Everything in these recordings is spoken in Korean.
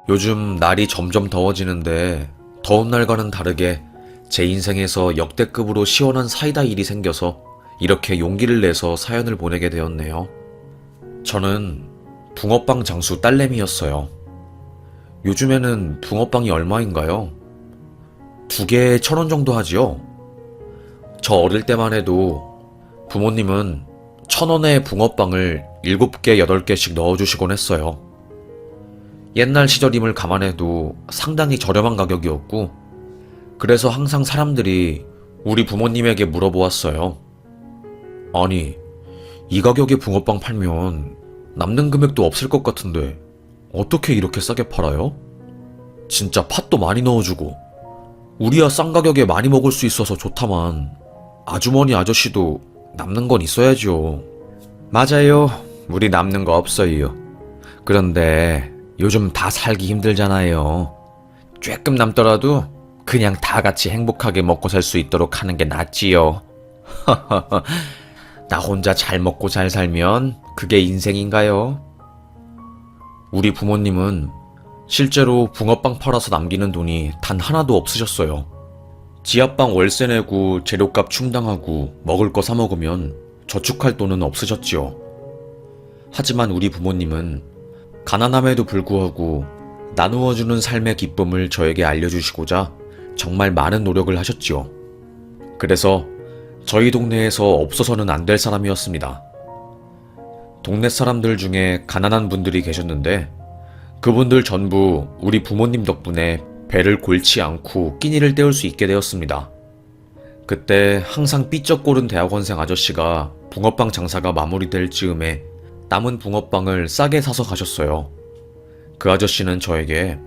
요즘 날이 점점 더워지는데 더운 날과는 다르게 제 인생에서 역대급으로 시원한 사이다 일이 생겨서 이렇게 용기를 내서 사연을 보내게 되었네요. 저는 붕어빵 장수 딸내미였어요. 요즘에는 붕어빵이 얼마인가요? 2개에 1,000원 정도 하지요? 저 어릴 때만 해도 부모님은 1,000원에 붕어빵을 7개, 8개씩 넣어주시곤 했어요. 옛날 시절임을 감안해도 상당히 저렴한 가격이었고, 그래서 항상 사람들이 우리 부모님에게 물어보았어요. 아니, 이 가격에 붕어빵 팔면 남는 금액도 없을 것 같은데 어떻게 이렇게 싸게 팔아요? 진짜 팥도 많이 넣어주고 우리야 싼 가격에 많이 먹을 수 있어서 좋다만 아주머니 아저씨도 남는 건 있어야지요. 맞아요. 우리 남는 거 없어요. 그런데 요즘 다 살기 힘들잖아요. 조금 남더라도 그냥 다 같이 행복하게 먹고 살 수 있도록 하는 게 낫지요. 나 혼자 잘 먹고 잘 살면 그게 인생인가요? 우리 부모님은 실제로 붕어빵 팔아서 남기는 돈이 단 하나도 없으셨어요. 지하방 월세 내고 재료값 충당하고 먹을 거 사 먹으면 저축할 돈은 없으셨지요. 하지만 우리 부모님은 가난함에도 불구하고 나누어주는 삶의 기쁨을 저에게 알려주시고자 정말 많은 노력을 하셨지요. 그래서 저희 동네에서 없어서는 안 될 사람이었습니다. 동네 사람들 중에 가난한 분들이 계셨는데 그분들 전부 우리 부모님 덕분에 배를 골치 않고 끼니를 때울 수 있게 되었습니다. 그때 항상 삐쩍고른 대학원생 아저씨가 붕어빵 장사가 마무리될 즈음에 남은 붕어빵을 싸게 사서 가셨어요. 그 아저씨는 저에게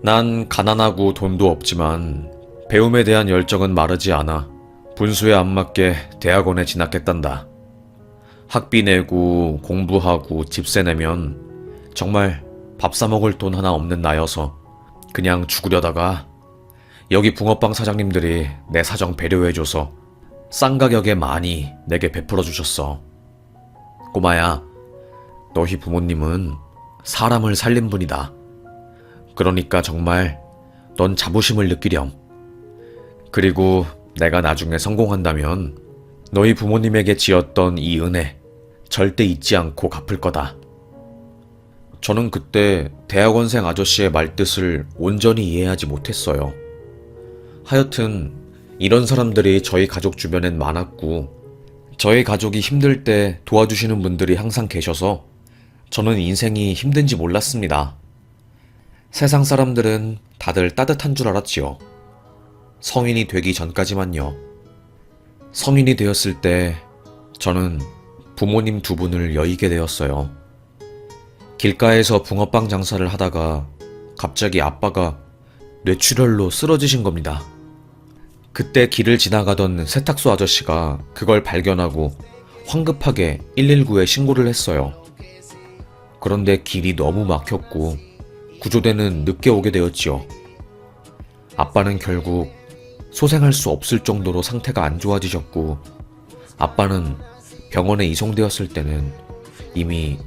난 가난하고 돈도 없지만 배움에 대한 열정은 마르지 않아 분수에 안 맞게 대학원에 진학했단다. 학비 내고 공부하고 집세 내면 정말 밥 사 먹을 돈 하나 없는 나여서 그냥 죽으려다가 여기 붕어빵 사장님들이 내 사정 배려해줘서 싼 가격에 많이 내게 베풀어 주셨어. 꼬마야, 너희 부모님은 사람을 살린 분이다. 그러니까 정말 넌 자부심을 느끼렴. 그리고 내가 나중에 성공한다면 너희 부모님에게 지었던 이 은혜 절대 잊지 않고 갚을 거다. 저는 그때 대학원생 아저씨의 말뜻을 온전히 이해하지 못했어요. 하여튼 이런 사람들이 저희 가족 주변엔 많았고 저희 가족이 힘들 때 도와주시는 분들이 항상 계셔서 저는 인생이 힘든지 몰랐습니다. 세상 사람들은 다들 따뜻한 줄 알았지요. 성인이 되기 전까지만요. 성인이 되었을 때 저는 부모님 2분을 여의게 되었어요. 길가에서 붕어빵 장사를 하다가 갑자기 아빠가 뇌출혈로 쓰러지신 겁니다. 그때 길을 지나가던 세탁소 아저씨가 그걸 발견하고 황급하게 119에 신고를 했어요. 그런데 길이 너무 막혔고 구조대는 늦게 오게 되었지요. 아빠는 결국 소생할 수 없을 정도로 상태가 안 좋아지셨고 아빠는 병원에 이송되었을 때는 이미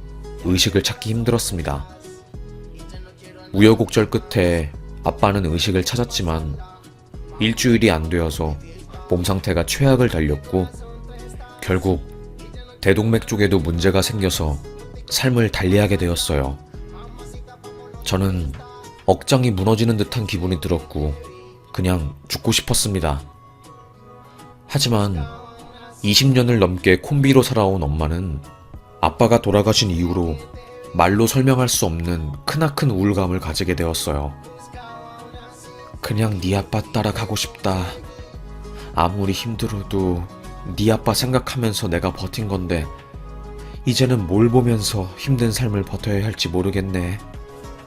의식을 찾기 힘들었습니다. 우여곡절 끝에 아빠는 의식을 찾았지만 일주일이 안 되어서 몸 상태가 최악을 달렸고 결국 대동맥 쪽에도 문제가 생겨서 삶을 달리하게 되었어요. 저는 억장이 무너지는 듯한 기분이 들었고 그냥 죽고 싶었습니다. 하지만 20년을 넘게 콤비로 살아온 엄마는 아빠가 돌아가신 이후로 말로 설명할 수 없는 크나큰 우울감을 가지게 되었어요. 그냥 네 아빠 따라 가고 싶다. 아무리 힘들어도 네 아빠 생각하면서 내가 버틴 건데 이제는 뭘 보면서 힘든 삶을 버텨야 할지 모르겠네.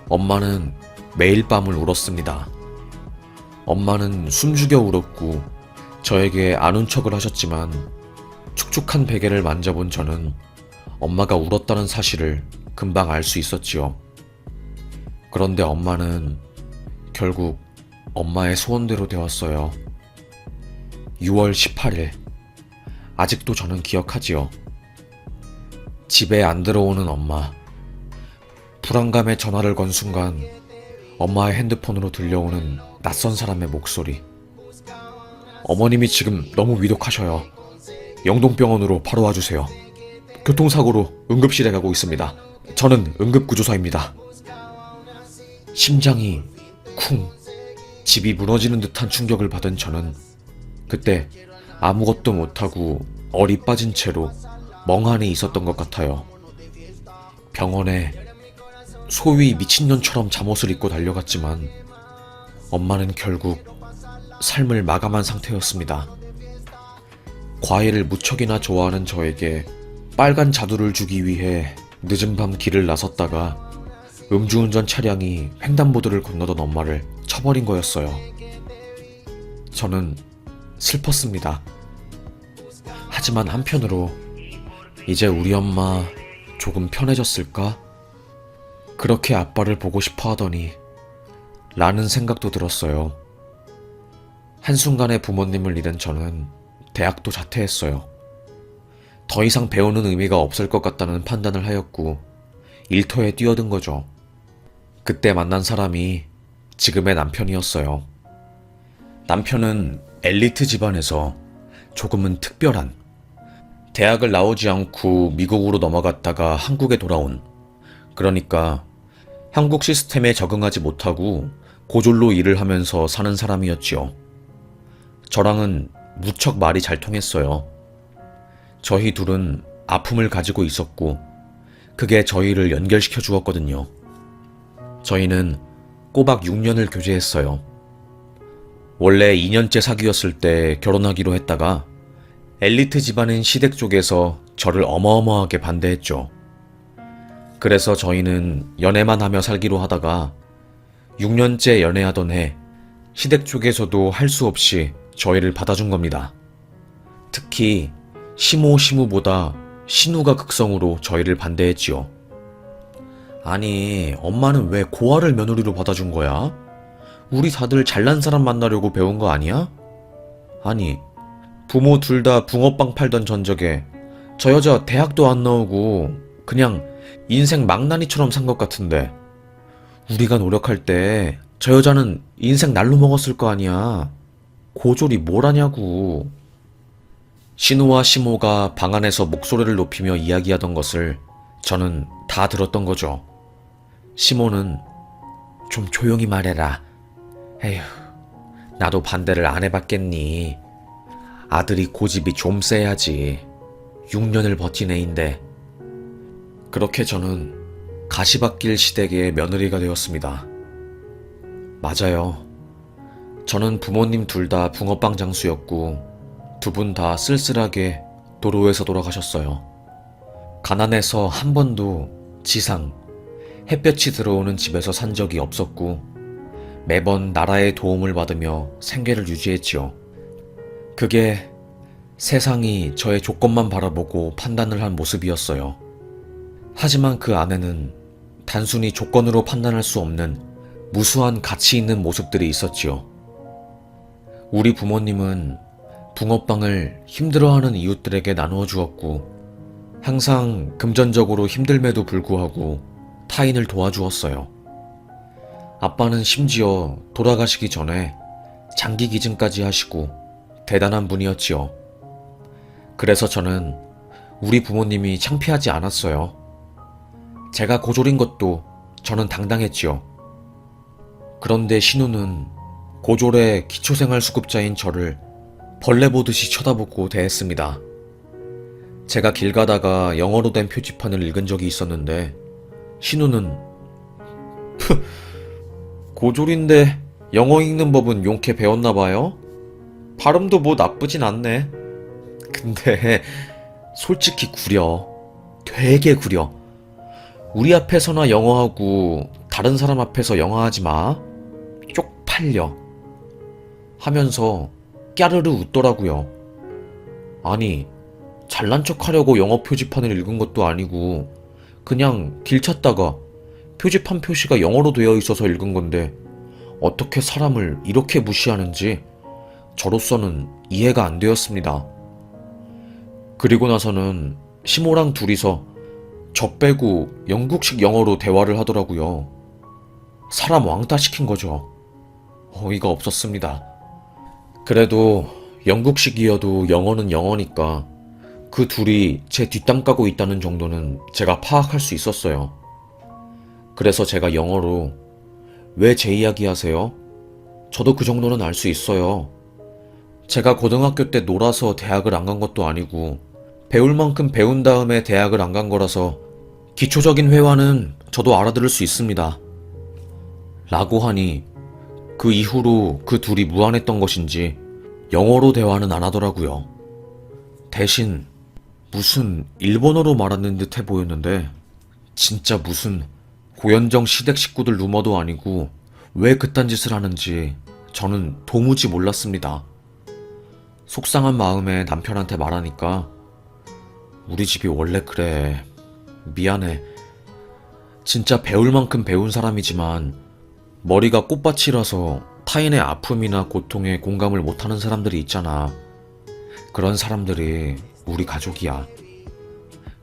엄마는 매일 밤을 울었습니다. 엄마는 숨죽여 울었고 저에게 아는 척을 하셨지만 촉촉한 베개를 만져본 저는 엄마가 울었다는 사실을 금방 알 수 있었지요. 그런데 엄마는 결국 엄마의 소원대로 되었어요. 6월 18일. 아직도 저는 기억하지요. 집에 안 들어오는 엄마. 불안감에 전화를 건 순간 엄마의 핸드폰으로 들려오는 낯선 사람의 목소리. 어머님이 지금 너무 위독하셔요. 영동병원으로 바로 와주세요. 교통사고로 응급실에 가고 있습니다. 저는 응급구조사입니다. 심장이 쿵, 집이 무너지는 듯한 충격을 받은 저는 그때 아무것도 못하고 얼이 빠진 채로 멍하니 있었던 것 같아요. 병원에 소위 미친년처럼 잠옷을 입고 달려갔지만 엄마는 결국 삶을 마감한 상태였습니다. 과일을 무척이나 좋아하는 저에게 빨간 자두를 주기 위해 늦은 밤 길을 나섰다가 음주운전 차량이 횡단보도를 건너던 엄마를 쳐버린 거였어요. 저는 슬펐습니다. 하지만 한편으로 이제 우리 엄마 조금 편해졌을까? 그렇게 아빠를 보고 싶어 하더니 라는 생각도 들었어요. 한순간에 부모님을 잃은 저는 대학도 자퇴했어요. 더 이상 배우는 의미가 없을 것 같다는 판단을 하였고 일터에 뛰어든 거죠. 그때 만난 사람이 지금의 남편이었어요. 남편은 엘리트 집안에서 조금은 특별한, 대학을 나오지 않고 미국으로 넘어갔다가 한국에 돌아온, 그러니까 한국 시스템에 적응하지 못하고 고졸로 일을 하면서 사는 사람이었지요. 저랑은 무척 말이 잘 통했어요. 저희 둘은 아픔을 가지고 있었고 그게 저희를 연결시켜 주었거든요. 저희는 꼬박 6년을 교제했어요. 원래 2년째 사귀었을 때 결혼하기로 했다가 엘리트 집안인 시댁 쪽에서 저를 어마어마하게 반대했죠. 그래서 저희는 연애만 하며 살기로 하다가 6년째 연애하던 해 시댁 쪽에서도 할 수 없이 저희를 받아준 겁니다. 특히 시모보다 신우가 극성으로 저희를 반대했지요. 아니, 엄마는 왜 고아를 며느리로 받아준 거야? 우리 다들 잘난 사람 만나려고 배운 거 아니야? 아니, 부모 둘 다 붕어빵 팔던 전적에 저 여자 대학도 안 나오고 그냥 인생 망나니처럼 산 것 같은데 우리가 노력할 때 저 여자는 인생 날로 먹었을 거 아니야. 고졸이 뭘 하냐고. 신우와 시모가 방 안에서 목소리를 높이며 이야기하던 것을 저는 다 들었던 거죠. 시모는 좀 조용히 말해라. 에휴, 나도 반대를 안 해봤겠니. 아들이 고집이 좀 세야지. 6년을 버틴 애인데. 그렇게 저는 가시밭길 시댁의 며느리가 되었습니다. 맞아요. 저는 부모님 둘 다 붕어빵 장수였고 두 분 다 쓸쓸하게 도로에서 돌아가셨어요. 가난해서 한 번도 지상, 햇볕이 들어오는 집에서 산 적이 없었고 매번 나라의 도움을 받으며 생계를 유지했지요. 그게 세상이 저의 조건만 바라보고 판단을 한 모습이었어요. 하지만 그 안에는 단순히 조건으로 판단할 수 없는 무수한 가치 있는 모습들이 있었지요. 우리 부모님은 붕어빵을 힘들어하는 이웃들에게 나누어 주었고 항상 금전적으로 힘듦에도 불구하고 타인을 도와주었어요. 아빠는 심지어 돌아가시기 전에 장기 기증까지 하시고 대단한 분이었지요. 그래서 저는 우리 부모님이 창피하지 않았어요. 제가 고졸인 것도 저는 당당했지요. 그런데 신우는 고졸의 기초생활수급자인 저를 벌레 보듯이 쳐다보고 대했습니다. 제가 길 가다가 영어로 된 표지판을 읽은 적이 있었는데 신우는 고졸인데 영어 읽는 법은 용케 배웠나 봐요? 발음도 뭐 나쁘진 않네. 근데 솔직히 구려. 되게 구려. 우리 앞에서나 영어하고 다른 사람 앞에서 영어하지 마. 쪽팔려. 하면서 까르르 웃더라고요. 아니, 잘난 척 하려고 영어 표지판을 읽은 것도 아니고 그냥 길 찾다가 표지판 표시가 영어로 되어 있어서 읽은 건데 어떻게 사람을 이렇게 무시하는지 저로서는 이해가 안 되었습니다. 그리고 나서는 시모랑 둘이서 저 빼고 영국식 영어로 대화를 하더라고요. 사람 왕따 시킨 거죠. 어이가 없었습니다. 그래도 영국식이어도 영어는 영어니까 그 둘이 제 뒷담 까고 있다는 정도는 제가 파악할 수 있었어요. 그래서 제가 영어로 왜 제 이야기 하세요? 저도 그 정도는 알 수 있어요. 제가 고등학교 때 놀아서 대학을 안 간 것도 아니고 배울 만큼 배운 다음에 대학을 안 간 거라서 기초적인 회화는 저도 알아들을 수 있습니다. 라고 하니 그 이후로 그 둘이 무안했던 것인지 영어로 대화는 안 하더라고요. 대신 무슨 일본어로 말하는 듯 해 보였는데 진짜 무슨 고현정 시댁 식구들 루머도 아니고 왜 그딴 짓을 하는지 저는 도무지 몰랐습니다. 속상한 마음에 남편한테 말하니까 우리 집이 원래 그래. 미안해. 진짜 배울 만큼 배운 사람이지만 머리가 꽃밭이라서 타인의 아픔이나 고통에 공감을 못하는 사람들이 있잖아. 그런 사람들이 우리 가족이야.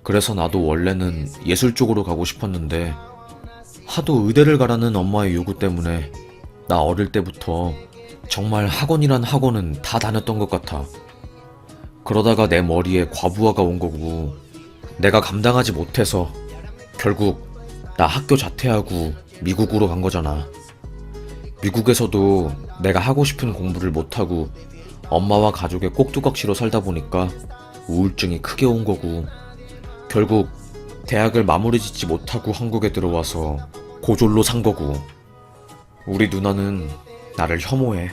그래서 나도 원래는 예술 쪽으로 가고 싶었는데 하도 의대를 가라는 엄마의 요구 때문에 나 어릴 때부터 정말 학원이란 학원은 다 다녔던 것 같아. 그러다가 내 머리에 과부하가 온 거고 내가 감당하지 못해서 결국 나 학교 자퇴하고 미국으로 간 거잖아. 미국에서도 내가 하고 싶은 공부를 못하고 엄마와 가족의 꼭두각시로 살다 보니까 우울증이 크게 온 거고 결국 대학을 마무리 짓지 못하고 한국에 들어와서 고졸로 산 거고 우리 누나는 나를 혐오해.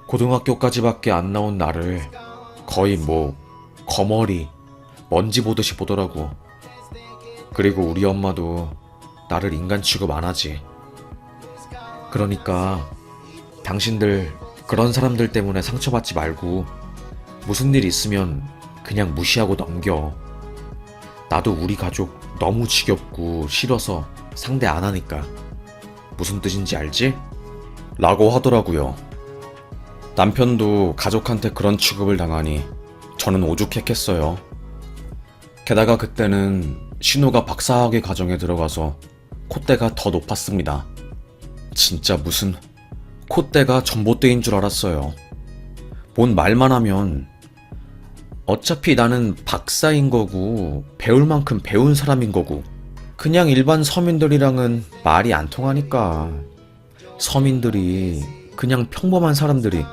고등학교까지밖에 안 나온 나를 거의 거머리, 먼지 보듯이 보더라고. 그리고 우리 엄마도 나를 인간 취급 안 하지. 그러니까 당신들 그런 사람들 때문에 상처받지 말고 무슨 일 있으면 그냥 무시하고 넘겨. 나도 우리 가족 너무 지겹고 싫어서 상대 안 하니까. 무슨 뜻인지 알지? 라고 하더라고요. 남편도 가족한테 그런 취급을 당하니 저는 오죽했겠어요. 게다가 그때는 신우가 박사학위 과정에 들어가서 콧대가 더 높았습니다. 진짜 무슨 콧대가 전봇대인 줄 알았어요. 뭔 말만 하면 어차피 나는 박사인 거고 배울 만큼 배운 사람인 거고 그냥 일반 서민들이랑은 말이 안 통하니까 서민들이 그냥 평범한 사람들이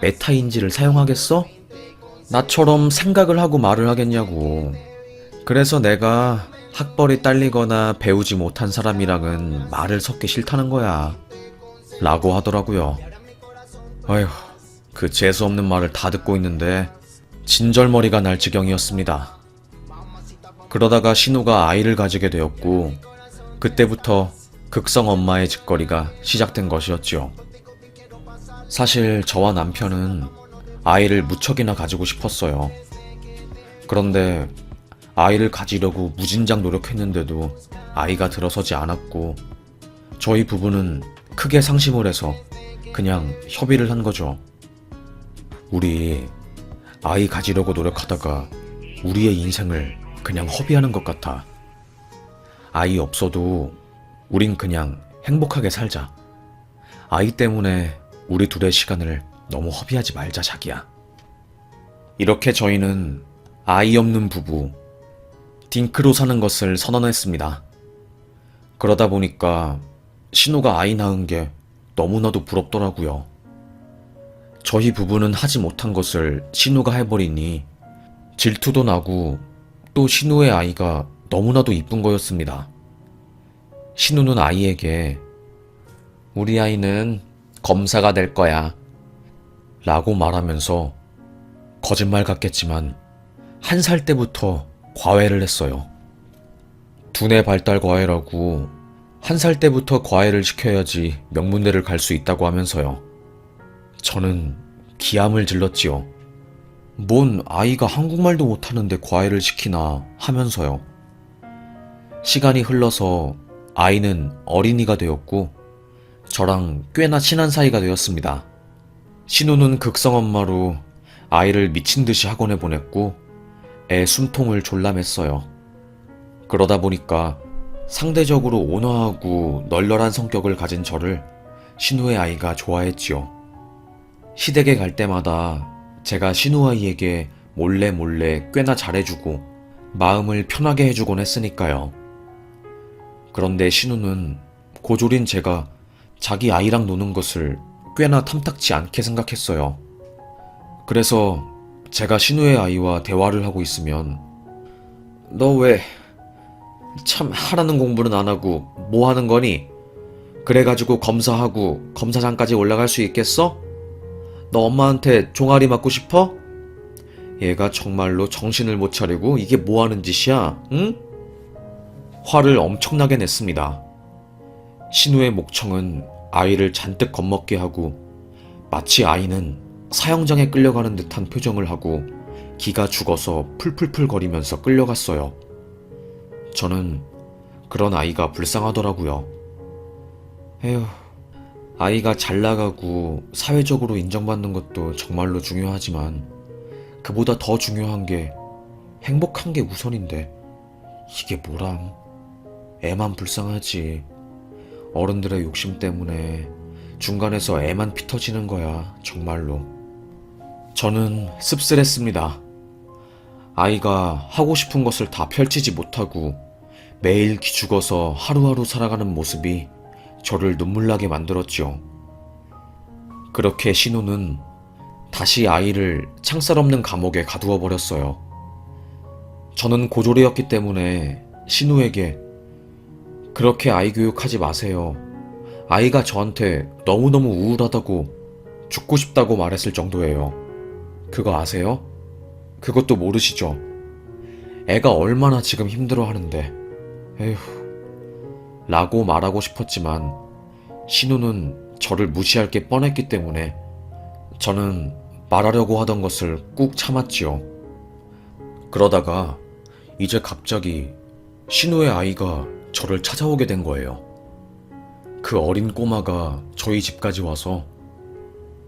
메타인지를 사용하겠어? 나처럼 생각을 하고 말을 하겠냐고. 그래서 내가 학벌이 딸리거나 배우지 못한 사람이랑은 말을 섞기 싫다는 거야. 라고 하더라고요. 아휴, 그 재수없는 말을 다 듣고 있는데 진절머리가 날 지경이었습니다. 그러다가 신우가 아이를 가지게 되었고 그때부터 극성 엄마의 짓거리가 시작된 것이었죠. 사실 저와 남편은 아이를 무척이나 가지고 싶었어요. 그런데 아이를 가지려고 무진장 노력했는데도 아이가 들어서지 않았고 저희 부부는 크게 상심을 해서 그냥 협의를 한 거죠. 우리 아이 가지려고 노력하다가 우리의 인생을 그냥 허비하는 것 같아. 아이 없어도 우린 그냥 행복하게 살자. 아이 때문에 우리 둘의 시간을 너무 허비하지 말자, 자기야. 이렇게 저희는 아이 없는 부부, 딩크로 사는 것을 선언했습니다. 그러다 보니까 신우가 아이 낳은 게 너무나도 부럽더라고요. 저희 부부는 하지 못한 것을 신우가 해버리니 질투도 나고 또 신우의 아이가 너무나도 이쁜 거였습니다. 신우는 아이에게 우리 아이는 검사가 될 거야 라고 말하면서 거짓말 같겠지만 1살 때부터 과외를 했어요. 두뇌 발달 과외라고 1살 때부터 과외를 시켜야지 명문대를 갈 수 있다고 하면서요. 저는 기함을 질렀지요. 뭔 아이가 한국말도 못하는데 과외를 시키나 하면서요. 시간이 흘러서 아이는 어린이가 되었고 저랑 꽤나 친한 사이가 되었습니다. 신우는 극성엄마로 아이를 미친듯이 학원에 보냈고 애 숨통을 졸라 맸어요. 그러다 보니까 상대적으로 온화하고 널널한 성격을 가진 저를 신우의 아이가 좋아했지요. 시댁에 갈 때마다 제가 신우 아이에게 몰래 몰래 꽤나 잘해주고 마음을 편하게 해주곤 했으니까요. 그런데 신우는 고졸인 제가 자기 아이랑 노는 것을 꽤나 탐탁치 않게 생각했어요. 그래서 제가 신우의 아이와 대화를 하고 있으면 너 왜 참 하라는 공부는 안 하고 뭐 하는 거니? 그래가지고 검사하고 검사장까지 올라갈 수 있겠어? 너 엄마한테 종아리 맞고 싶어? 얘가 정말로 정신을 못 차리고 이게 뭐 하는 짓이야? 응? 화를 엄청나게 냈습니다. 신우의 목청은 아이를 잔뜩 겁먹게 하고 마치 아이는 사형장에 끌려가는 듯한 표정을 하고 기가 죽어서 풀풀풀 거리면서 끌려갔어요. 저는 그런 아이가 불쌍하더라고요. 에휴, 아이가 잘 나가고 사회적으로 인정받는 것도 정말로 중요하지만 그보다 더 중요한 게 행복한 게 우선인데 이게 뭐람. 애만 불쌍하지. 어른들의 욕심 때문에 중간에서 애만 피 터지는 거야, 정말로. 저는 씁쓸했습니다. 아이가 하고 싶은 것을 다 펼치지 못하고 매일 기죽어서 하루하루 살아가는 모습이 저를 눈물나게 만들었지요. 그렇게 신우는 다시 아이를 창살 없는 감옥에 가두어 버렸어요. 저는 고졸이었기 때문에 신우에게 그렇게 아이 교육하지 마세요. 아이가 저한테 너무너무 우울하다고 죽고 싶다고 말했을 정도예요. 그거 아세요? 그것도 모르시죠? 애가 얼마나 지금 힘들어하는데. 에휴. 라고 말하고 싶었지만 신우는 저를 무시할 게 뻔했기 때문에 저는 말하려고 하던 것을 꾹 참았지요. 그러다가 이제 갑자기 신우의 아이가 저를 찾아오게 된 거예요. 그 어린 꼬마가 저희 집까지 와서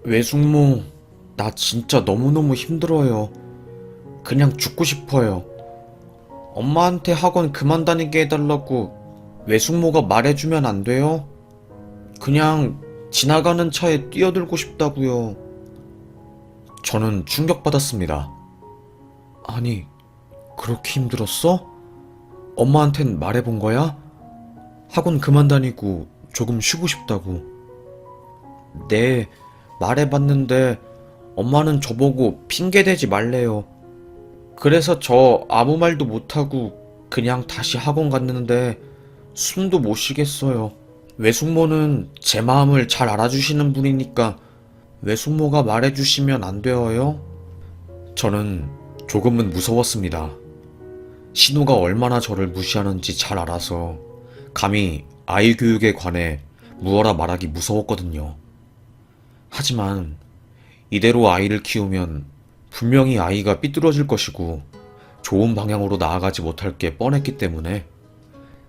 외숙모, 나 진짜 너무너무 힘들어요. 그냥 죽고 싶어요. 엄마한테 학원 그만 다니게 해달라고 외숙모가 말해주면 안 돼요? 그냥 지나가는 차에 뛰어들고 싶다고요. 저는 충격받았습니다. 아니, 그렇게 힘들었어? 엄마한텐 말해본 거야? 학원 그만 다니고 조금 쉬고 싶다고. 네, 말해봤는데 엄마는 저보고 핑계대지 말래요. 그래서 저 아무 말도 못하고 그냥 다시 학원 갔는데 숨도 못 쉬겠어요. 외숙모는 제 마음을 잘 알아주시는 분이니까 외숙모가 말해주시면 안 되어요? 저는 조금은 무서웠습니다. 신우가 얼마나 저를 무시하는지 잘 알아서 감히 아이 교육에 관해 무어라 말하기 무서웠거든요. 하지만 이대로 아이를 키우면 분명히 아이가 삐뚤어질 것이고 좋은 방향으로 나아가지 못할 게 뻔했기 때문에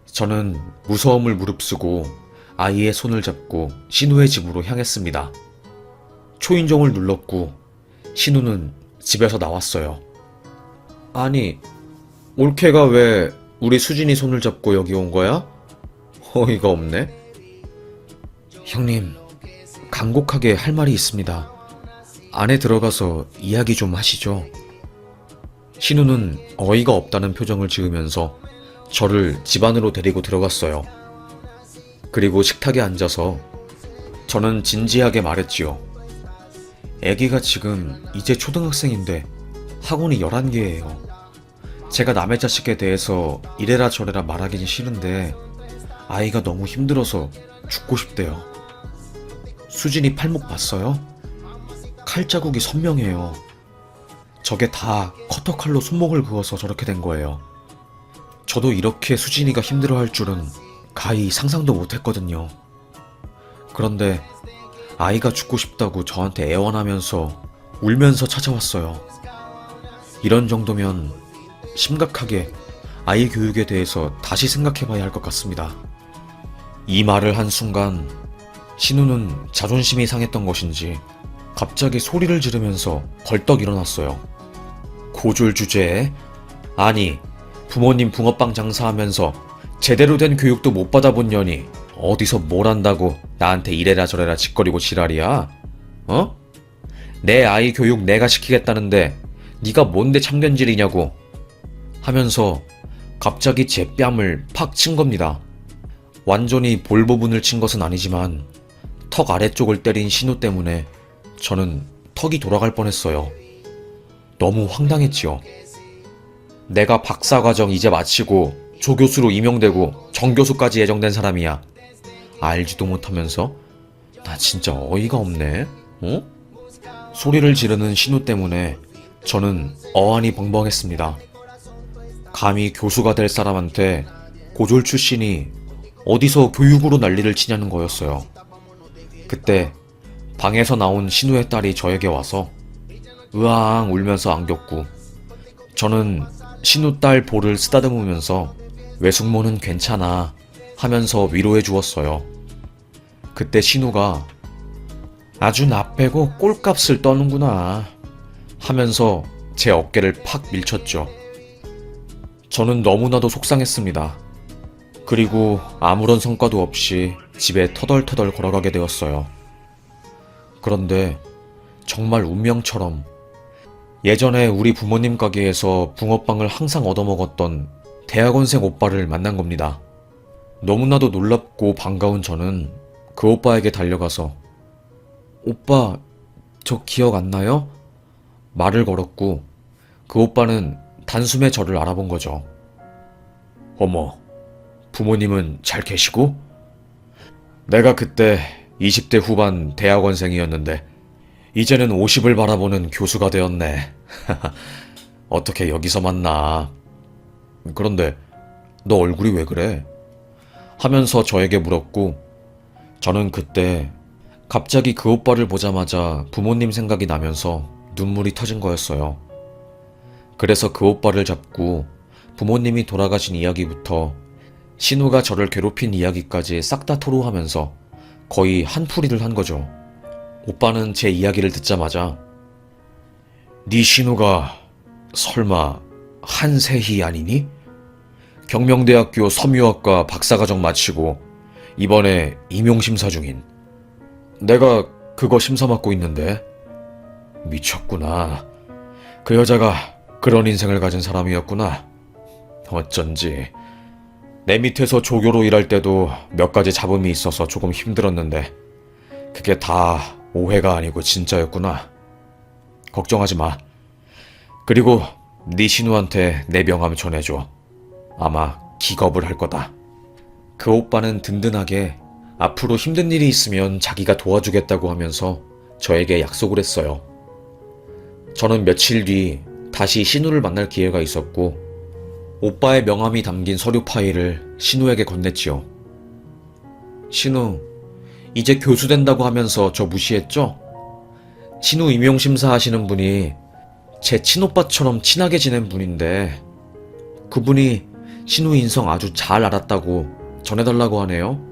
저는 무서움을 무릅쓰고 아이의 손을 잡고 신우의 집으로 향했습니다. 초인종을 눌렀고 신우는 집에서 나왔어요. 아니, 올케가 왜 우리 수진이 손을 잡고 여기 온 거야? 어이가 없네. 형님, 간곡하게 할 말이 있습니다. 안에 들어가서 이야기 좀 하시죠. 신우는 어이가 없다는 표정을 지으면서 저를 집 안으로 데리고 들어갔어요. 그리고 식탁에 앉아서 저는 진지하게 말했지요. 애기가 지금 이제 초등학생인데 학원이 11개예요. 제가 남의 자식에 대해서 이래라 저래라 말하기는 싫은데 아이가 너무 힘들어서 죽고 싶대요. 수진이 팔목 봤어요? 칼자국이 선명해요. 저게 다 커터칼로 손목을 그어서 저렇게 된 거예요. 저도 이렇게 수진이가 힘들어할 줄은 가히 상상도 못했거든요. 그런데 아이가 죽고 싶다고 저한테 애원하면서 울면서 찾아왔어요. 이런 정도면 심각하게 아이 교육에 대해서 다시 생각해봐야 할 것 같습니다. 이 말을 한 순간 신우는 자존심이 상했던 것인지 갑자기 소리를 지르면서 벌떡 일어났어요. 고졸 주제에? 아니, 부모님 붕어빵 장사하면서 제대로 된 교육도 못 받아본 년이 어디서 뭘 안다고 나한테 이래라 저래라 짓거리고 지랄이야? 어? 내 아이 교육 내가 시키겠다는데 네가 뭔데 참견질이냐고 하면서 갑자기 제 뺨을 팍 친 겁니다. 완전히 볼 부분을 친 것은 아니지만 턱 아래쪽을 때린 신우 때문에 저는 턱이 돌아갈 뻔했어요. 너무 황당했지요. 내가 박사과정 이제 마치고 조교수로 임용되고 정교수까지 예정된 사람이야. 알지도 못하면서 나 진짜 어이가 없네. 어? 소리를 지르는 신우 때문에 저는 어안이 벙벙했습니다. 감히 교수가 될 사람한테 고졸 출신이 어디서 교육으로 난리를 치냐는 거였어요. 그때 방에서 나온 신우의 딸이 저에게 와서 으앙 울면서 안겼고 저는 신우 딸 볼을 쓰다듬으면서 외숙모는 괜찮아 하면서 위로해 주었어요. 그때 신우가 아주 나 빼고 꼴값을 떠는구나 하면서 제 어깨를 팍 밀쳤죠. 저는 너무나도 속상했습니다. 그리고 아무런 성과도 없이 집에 터덜터덜 걸어가게 되었어요. 그런데 정말 운명처럼 예전에 우리 부모님 가게에서 붕어빵을 항상 얻어먹었던 대학원생 오빠를 만난 겁니다. 너무나도 놀랍고 반가운 저는 그 오빠에게 달려가서 오빠, 저 기억 안 나요? 말을 걸었고 그 오빠는 단숨에 저를 알아본 거죠. 어머, 부모님은 잘 계시고? 내가 그때 20대 후반 대학원생이었는데 이제는 50을 바라보는 교수가 되었네. 어떻게 여기서 만나? 그런데 너 얼굴이 왜 그래? 하면서 저에게 물었고 저는 그때 갑자기 그 오빠를 보자마자 부모님 생각이 나면서 눈물이 터진 거였어요. 그래서 그 오빠를 잡고 부모님이 돌아가신 이야기부터 신우가 저를 괴롭힌 이야기까지 싹 다 토로하면서 거의 한풀이를 한 거죠. 오빠는 제 이야기를 듣자마자 네 신우가 설마 한세희 아니니? 경명대학교 섬유학과 박사과정 마치고 이번에 임용심사 중인. 내가 그거 심사 맡고 있는데. 미쳤구나. 그 여자가 그런 인생을 가진 사람이었구나. 어쩐지 내 밑에서 조교로 일할 때도 몇 가지 잡음이 있어서 조금 힘들었는데 그게 다 오해가 아니고 진짜였구나. 걱정하지 마. 그리고 네 신우한테 내 명함 전해줘. 아마 기겁을 할 거다. 그 오빠는 든든하게 앞으로 힘든 일이 있으면 자기가 도와주겠다고 하면서 저에게 약속을 했어요. 저는 며칠 뒤 다시 신우를 만날 기회가 있었고 오빠의 명함이 담긴 서류 파일을 신우에게 건넸지요. 신우, 이제 교수 된다고 하면서 저 무시했죠? 신우 임용심사 하시는 분이 제 친오빠처럼 친하게 지낸 분인데 그분이 신우 인성 아주 잘 알았다고 전해달라고 하네요.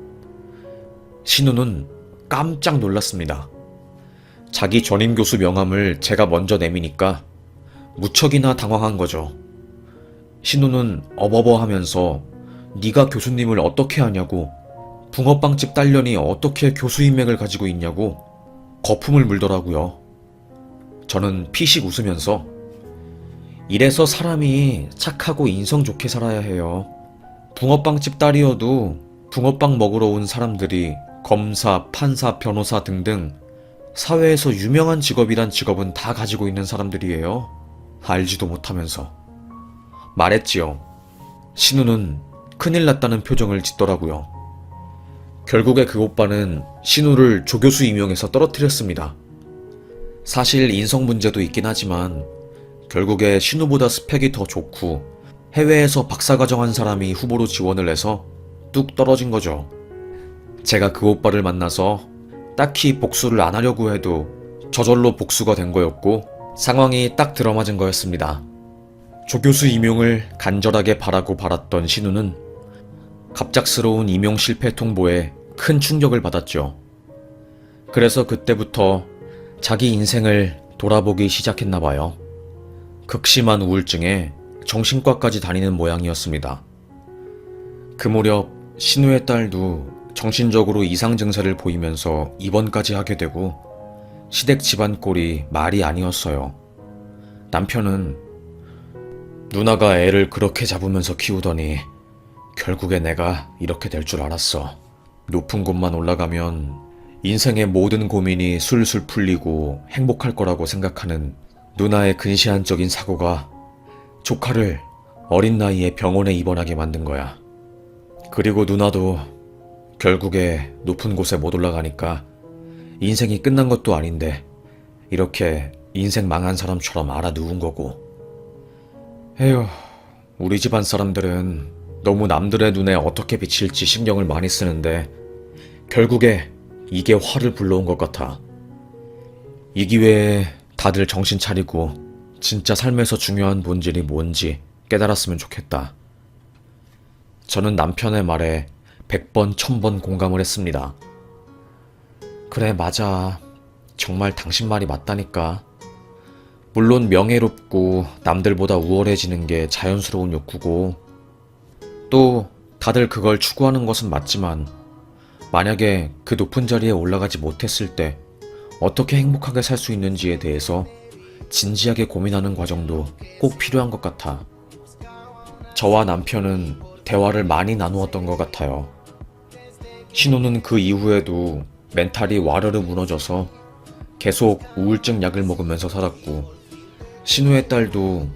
신우는 깜짝 놀랐습니다. 자기 전임 교수 명함을 제가 먼저 내미니까 무척이나 당황한 거죠. 신우는 어버버하면서 네가 교수님을 어떻게 아냐고, 붕어빵집 딸년이 어떻게 교수 인맥을 가지고 있냐고 거품을 물더라고요. 저는 피식 웃으면서 이래서 사람이 착하고 인성 좋게 살아야 해요. 붕어빵집 딸이어도 붕어빵 먹으러 온 사람들이 검사, 판사, 변호사 등등 사회에서 유명한 직업이란 직업은 다 가지고 있는 사람들이에요. 알지도 못하면서. 말했지요. 신우는 큰일 났다는 표정을 짓더라고요. 결국에 그 오빠는 신우를 조교수 임용해서 떨어뜨렸습니다. 사실 인성 문제도 있긴 하지만 결국에 신우보다 스펙이 더 좋고 해외에서 박사과정 한 사람이 후보로 지원을 해서 뚝 떨어진 거죠. 제가 그 오빠를 만나서 딱히 복수를 안 하려고 해도 저절로 복수가 된 거였고 상황이 딱 들어맞은 거였습니다. 조교수 임용을 간절하게 바라고 바랐던 신우는 갑작스러운 임용 실패 통보에 큰 충격을 받았죠. 그래서 그때부터 자기 인생을 돌아보기 시작했나 봐요. 극심한 우울증에 정신과까지 다니는 모양이었습니다. 그 무렵 신우의 딸도 정신적으로 이상 증세를 보이면서 입원까지 하게 되고 시댁 집안 꼴이 말이 아니었어요. 남편은 누나가 애를 그렇게 잡으면서 키우더니 결국에 내가 이렇게 될 줄 알았어. 높은 곳만 올라가면 인생의 모든 고민이 술술 풀리고 행복할 거라고 생각하는 누나의 근시안적인 사고가 조카를 어린 나이에 병원에 입원하게 만든 거야. 그리고 누나도 결국에 높은 곳에 못 올라가니까 인생이 끝난 것도 아닌데 이렇게 인생 망한 사람처럼 알아 누운 거고. 에휴, 우리 집안 사람들은 너무 남들의 눈에 어떻게 비칠지 신경을 많이 쓰는데 결국에 이게 화를 불러온 것 같아. 이 기회에 다들 정신 차리고 진짜 삶에서 중요한 본질이 뭔지 깨달았으면 좋겠다. 저는 남편의 말에 100번, 1000번 공감을 했습니다. 그래, 맞아. 정말 당신 말이 맞다니까. 물론 명예롭고 남들보다 우월해지는 게 자연스러운 욕구고 또 다들 그걸 추구하는 것은 맞지만 만약에 그 높은 자리에 올라가지 못했을 때 어떻게 행복하게 살 수 있는지에 대해서 진지하게 고민하는 과정도 꼭 필요한 것 같아. 저와 남편은 대화를 많이 나누었던 것 같아요. 신우는 그 이후에도 멘탈이 와르르 무너져서 계속 우울증 약을 먹으면서 살았고 신우의 딸도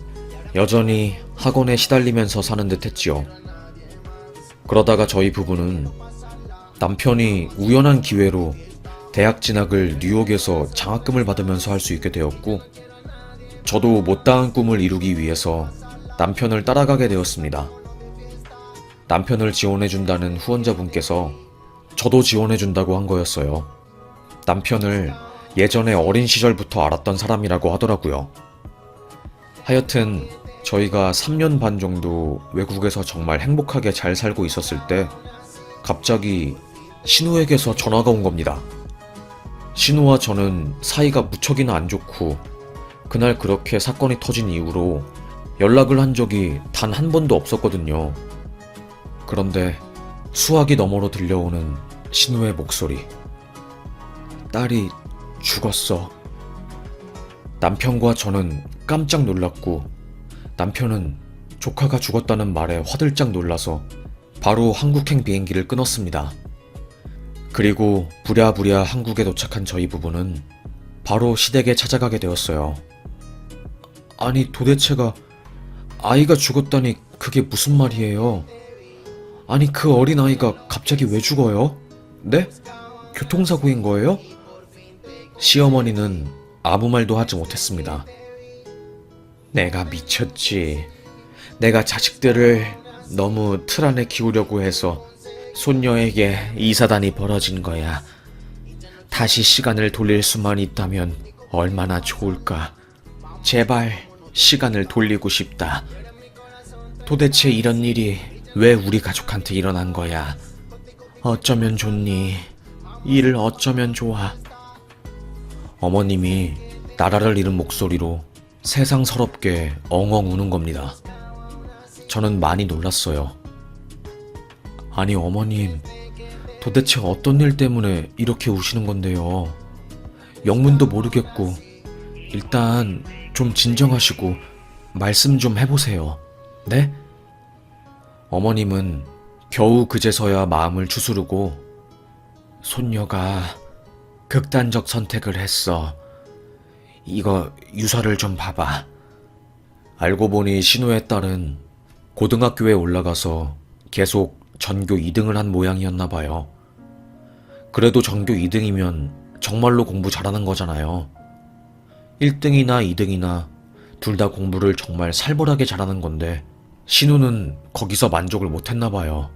여전히 학원에 시달리면서 사는 듯 했지요. 그러다가 저희 부부는 남편이 우연한 기회로 대학 진학을 뉴욕에서 장학금을 받으면서 할 수 있게 되었고 저도 못다한 꿈을 이루기 위해서 남편을 따라가게 되었습니다. 남편을 지원해준다는 후원자분께서 저도 지원해준다고 한 거였어요. 남편을 예전에 어린 시절부터 알았던 사람이라고 하더라고요. 하여튼 저희가 3년 반 정도 외국에서 정말 행복하게 잘 살고 있었을 때 갑자기 신우에게서 전화가 온 겁니다. 신우와 저는 사이가 무척이나 안 좋고 그날 그렇게 사건이 터진 이후로 연락을 한 적이 단 한 번도 없었거든요. 그런데 수화기 너머로 들려오는 신우의 목소리. 딸이 죽었어. 남편과 저는 깜짝 놀랐고 남편은 조카가 죽었다는 말에 화들짝 놀라서 바로 한국행 비행기를 끊었습니다. 그리고 부랴부랴 한국에 도착한 저희 부부는 바로 시댁에 찾아가게 되었어요. 아니 도대체가 아이가 죽었다니 그게 무슨 말이에요? 아니 그 어린아이가 갑자기 왜 죽어요? 네? 교통사고인 거예요? 시어머니는 아무 말도 하지 못했습니다. 내가 미쳤지. 내가 자식들을 너무 틀 안에 키우려고 해서 손녀에게 이 사단이 벌어진 거야. 다시 시간을 돌릴 수만 있다면 얼마나 좋을까. 제발 시간을 돌리고 싶다. 도대체 이런 일이 왜 우리 가족한테 일어난 거야? 어쩌면 좋니? 일을 어쩌면 좋아? 어머님이 나라를 잃은 목소리로 세상 서럽게 엉엉 우는 겁니다. 저는 많이 놀랐어요. 아니 어머님, 도대체 어떤 일 때문에 이렇게 우시는 건데요? 영문도 모르겠고 일단 좀 진정하시고 말씀 좀 해보세요. 네? 어머님은 겨우 그제서야 마음을 추스르고 손녀가 극단적 선택을 했어. 이거 유서를 좀 봐봐. 알고 보니 신우의 딸은 고등학교에 올라가서 계속 전교 2등을 한 모양이었나 봐요. 그래도 전교 2등이면 정말로 공부 잘하는 거잖아요. 1등이나 2등이나 둘 다 공부를 정말 살벌하게 잘하는 건데 신우는 거기서 만족을 못했나 봐요.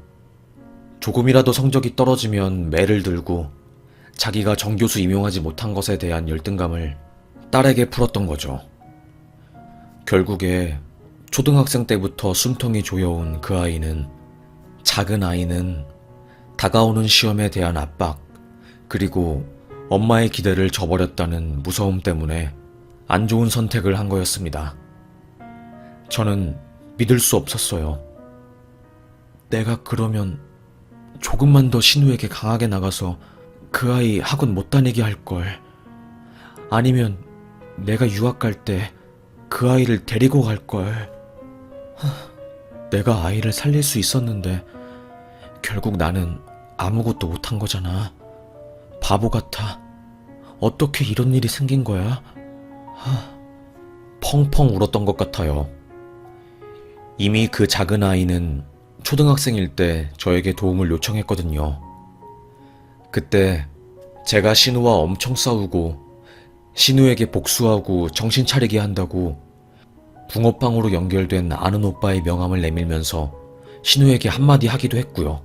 조금이라도 성적이 떨어지면 매를 들고 자기가 정교수 임용하지 못한 것에 대한 열등감을 딸에게 풀었던 거죠. 결국에 초등학생 때부터 숨통이 조여온 그 아이는, 작은 아이는 다가오는 시험에 대한 압박, 그리고 엄마의 기대를 저버렸다는 무서움 때문에 안 좋은 선택을 한 거였습니다. 저는 믿을 수 없었어요. 내가 그러면 조금만 더 신우에게 강하게 나가서 그 아이 학원 못 다니게 할걸. 아니면 내가 유학 갈 때 그 아이를 데리고 갈걸. 내가 아이를 살릴 수 있었는데 결국 나는 아무것도 못한 거잖아. 바보 같아. 어떻게 이런 일이 생긴 거야? 펑펑 울었던 것 같아요. 이미 그 작은 아이는 초등학생일 때 저에게 도움을 요청했거든요. 그때 제가 신우와 엄청 싸우고 신우에게 복수하고 정신 차리게 한다고 붕어빵으로 연결된 아는 오빠의 명함을 내밀면서 신우에게 한마디 하기도 했고요.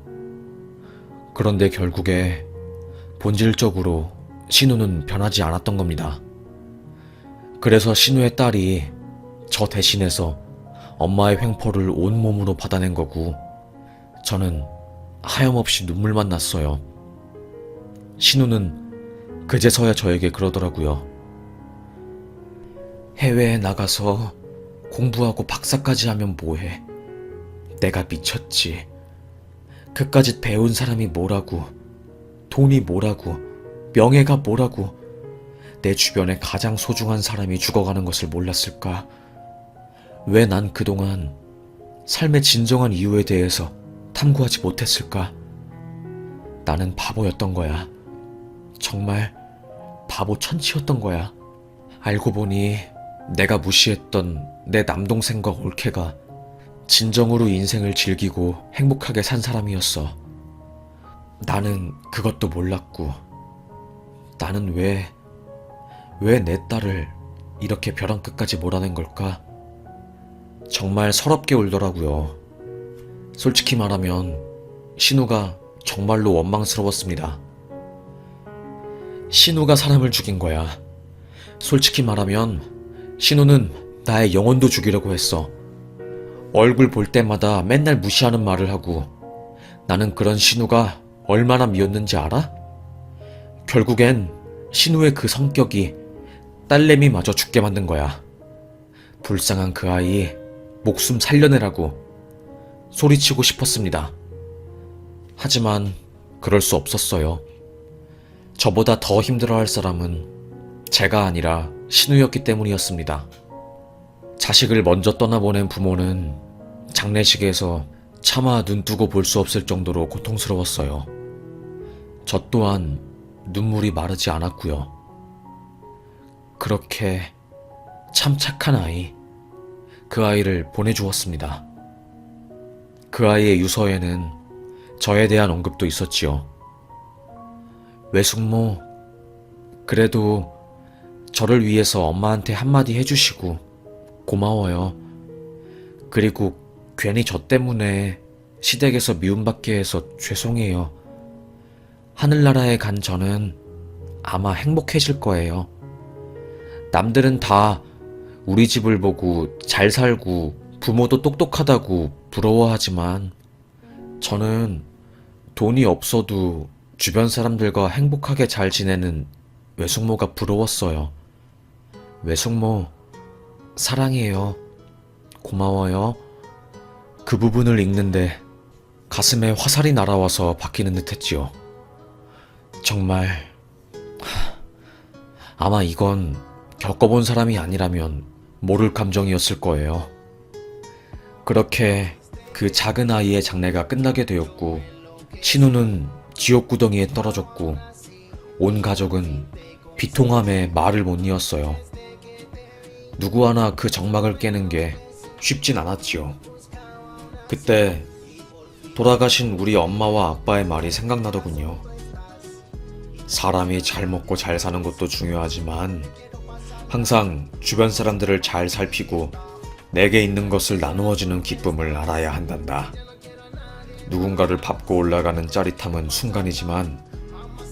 그런데 결국에 본질적으로 신우는 변하지 않았던 겁니다. 그래서 신우의 딸이 저 대신해서 엄마의 횡포를 온몸으로 받아낸 거고 저는 하염없이 눈물만 났어요. 신우는 그제서야 저에게 그러더라고요. 해외에 나가서 공부하고 박사까지 하면 뭐해? 내가 미쳤지. 그까짓 배운 사람이 뭐라고, 돈이 뭐라고, 명예가 뭐라고, 내 주변에 가장 소중한 사람이 죽어가는 것을 몰랐을까? 왜 난 그동안 삶의 진정한 이유에 대해서 탐구하지 못했을까? 나는 바보였던 거야. 정말 바보 천치였던 거야. 알고 보니 내가 무시했던 내 남동생과 올케가 진정으로 인생을 즐기고 행복하게 산 사람이었어. 나는 그것도 몰랐고, 나는 왜 내 딸을 이렇게 벼랑 끝까지 몰아낸 걸까? 정말 서럽게 울더라고요. 솔직히 말하면 신우가 정말로 원망스러웠습니다. 신우가 사람을 죽인 거야. 솔직히 말하면 신우는 나의 영혼도 죽이려고 했어. 얼굴 볼 때마다 맨날 무시하는 말을 하고 나는 그런 신우가 얼마나 미웠는지 알아? 결국엔 신우의 그 성격이 딸내미마저 죽게 만든 거야. 불쌍한 그 아이 목숨 살려내라고 소리치고 싶었습니다. 하지만 그럴 수 없었어요. 저보다 더 힘들어할 사람은 제가 아니라 신우였기 때문이었습니다. 자식을 먼저 떠나보낸 부모는 장례식에서 차마 눈뜨고 볼 수 없을 정도로 고통스러웠어요. 저 또한 눈물이 마르지 않았고요. 그렇게 참 착한 아이, 그 아이를 보내주었습니다. 그 아이의 유서에는 저에 대한 언급도 있었지요. 외숙모, 그래도 저를 위해서 엄마한테 한마디 해주시고 고마워요. 그리고 괜히 저 때문에 시댁에서 미움받게 해서 죄송해요. 하늘나라에 간 저는 아마 행복해질 거예요. 남들은 다 우리 집을 보고 잘 살고 부모도 똑똑하다고 부러워하지만 저는 돈이 없어도 주변 사람들과 행복하게 잘 지내는 외숙모가 부러웠어요. 외숙모, 사랑해요. 고마워요. 그 부분을 읽는데 가슴에 화살이 날아와서 박히는 듯 했지요. 정말 아마 이건 겪어본 사람이 아니라면 모를 감정이었을 거예요. 그렇게 그 작은 아이의 장례가 끝나게 되었고 신우는 지옥구덩이에 떨어졌고 온 가족은 비통함에 말을 못 이었어요. 누구 하나 그 적막을 깨는 게 쉽진 않았지요. 그때 돌아가신 우리 엄마와 아빠의 말이 생각나더군요. 사람이 잘 먹고 잘 사는 것도 중요하지만 항상 주변 사람들을 잘 살피고 내게 있는 것을 나누어주는 기쁨을 알아야 한단다. 누군가를 밟고 올라가는 짜릿함은 순간이지만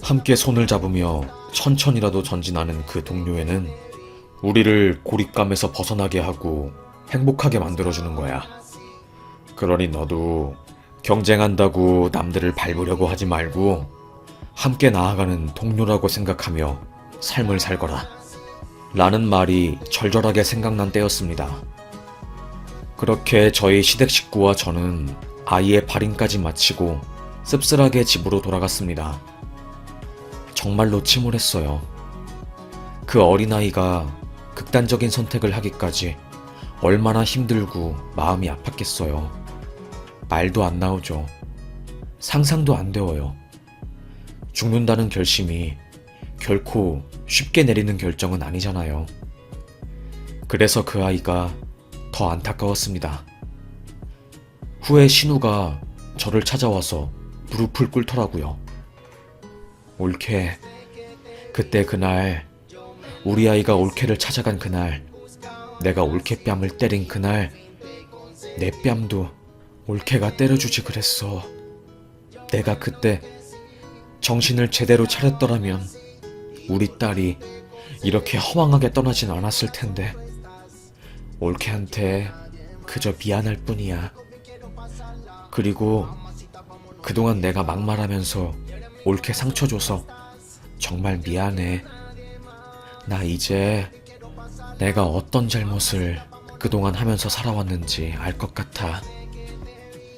함께 손을 잡으며 천천히라도 전진하는 그 동료애는 우리를 고립감에서 벗어나게 하고 행복하게 만들어주는 거야. 그러니 너도 경쟁한다고 남들을 밟으려고 하지 말고 함께 나아가는 동료라고 생각하며 삶을 살거라. 라는 말이 절절하게 생각난 때였습니다. 그렇게 저희 시댁 식구와 저는 아이의 발인까지 마치고 씁쓸하게 집으로 돌아갔습니다. 정말로 침울했어요. 그 어린아이가 극단적인 선택을 하기까지 얼마나 힘들고 마음이 아팠겠어요. 말도 안 나오죠. 상상도 안 되어요. 죽는다는 결심이 결코 쉽게 내리는 결정은 아니잖아요. 그래서 그 아이가 더 안타까웠습니다. 후에 신우가 저를 찾아와서 무릎을 꿇더라고요. 올케, 그때 그날, 우리 아이가 올케를 찾아간 그날, 내가 올케 뺨을 때린 그날, 내 뺨도 올케가 때려주지 그랬어. 내가 그때 정신을 제대로 차렸더라면 우리 딸이 이렇게 허망하게 떠나진 않았을 텐데. 올케한테 그저 미안할 뿐이야. 그리고 그동안 내가 막말하면서 올케 상처 줘서 정말 미안해. 나 이제 내가 어떤 잘못을 그동안 하면서 살아왔는지 알 것 같아.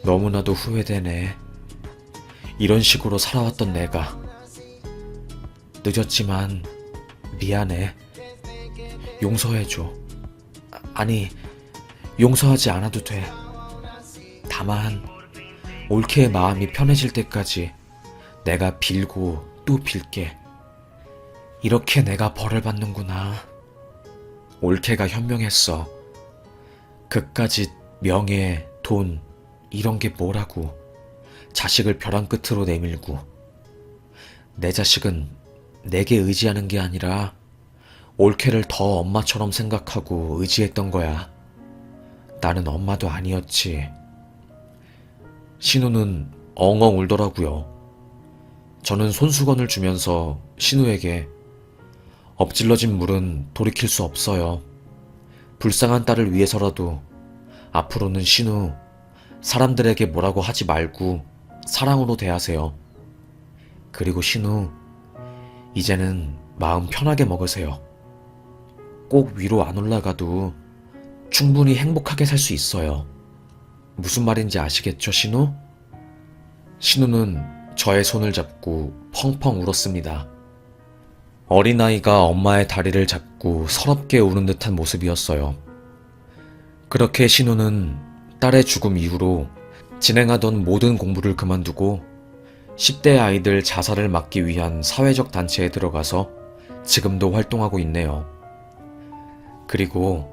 너무나도 후회되네. 이런 식으로 살아왔던 내가. 늦었지만 미안해. 용서해줘. 아니, 용서하지 않아도 돼. 다만 올케의 마음이 편해질 때까지 내가 빌고 또 빌게. 이렇게 내가 벌을 받는구나. 올케가 현명했어. 그까짓 명예, 돈, 이런 게 뭐라고. 자식을 벼랑 끝으로 내밀고. 내 자식은 내게 의지하는 게 아니라 올케를 더 엄마처럼 생각하고 의지했던 거야. 나는 엄마도 아니었지. 신우는 엉엉 울더라고요. 저는 손수건을 주면서 신우에게 엎질러진 물은 돌이킬 수 없어요. 불쌍한 딸을 위해서라도 앞으로는 신우, 사람들에게 뭐라고 하지 말고 사랑으로 대하세요. 그리고 신우, 이제는 마음 편하게 먹으세요. 꼭 위로 안 올라가도 충분히 행복하게 살 수 있어요. 무슨 말인지 아시겠죠, 신우? 신우는 저의 손을 잡고 펑펑 울었습니다. 어린아이가 엄마의 다리를 잡고 서럽게 우는 듯한 모습이었어요. 그렇게 신우는 딸의 죽음 이후로 진행하던 모든 공부를 그만두고 10대 아이들 자살을 막기 위한 사회적 단체에 들어가서 지금도 활동하고 있네요. 그리고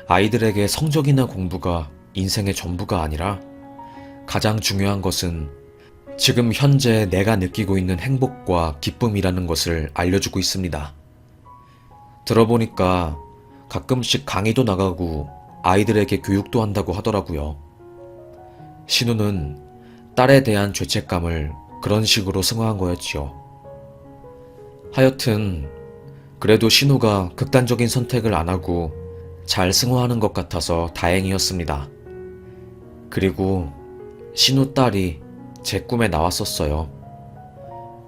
아이들에게 성적이나 공부가 인생의 전부가 아니라 가장 중요한 것은 지금 현재 내가 느끼고 있는 행복과 기쁨이라는 것을 알려주고 있습니다. 들어보니까 가끔씩 강의도 나가고 아이들에게 교육도 한다고 하더라고요. 신우는 딸에 대한 죄책감을 그런 식으로 승화한 거였지요. 하여튼 그래도 신우가 극단적인 선택을 안 하고 잘 승화하는 것 같아서 다행이었습니다. 그리고 신우 딸이 제 꿈에 나왔었어요.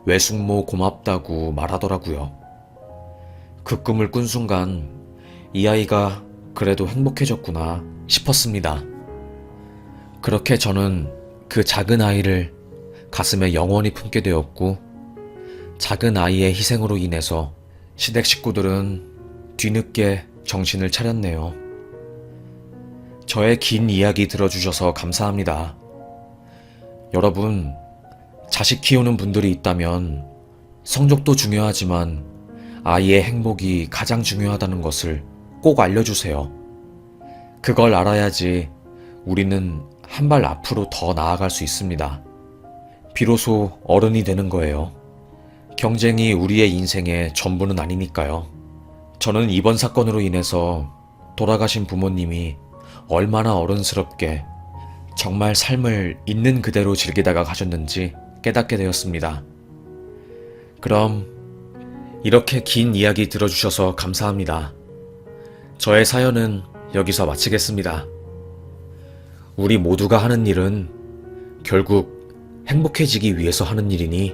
외숙모 고맙다고 말하더라고요. 그 꿈을 꾼 순간 이 아이가 그래도 행복해졌구나 싶었습니다. 그렇게 저는 그 작은 아이를 가슴에 영원히 품게 되었고, 작은 아이의 희생으로 인해서 시댁 식구들은 뒤늦게 정신을 차렸네요. 저의 긴 이야기 들어주셔서 감사합니다. 여러분, 자식 키우는 분들이 있다면 성적도 중요하지만 아이의 행복이 가장 중요하다는 것을 꼭 알려주세요. 그걸 알아야지 우리는 한 발 앞으로 더 나아갈 수 있습니다. 비로소 어른이 되는 거예요. 경쟁이 우리의 인생의 전부는 아니니까요. 저는 이번 사건으로 인해서 돌아가신 부모님이 얼마나 어른스럽게 정말 삶을 있는 그대로 즐기다가 가셨는지 깨닫게 되었습니다. 그럼 이렇게 긴 이야기 들어주셔서 감사합니다. 저의 사연은 여기서 마치겠습니다. 우리 모두가 하는 일은 결국 행복해지기 위해서 하는 일이니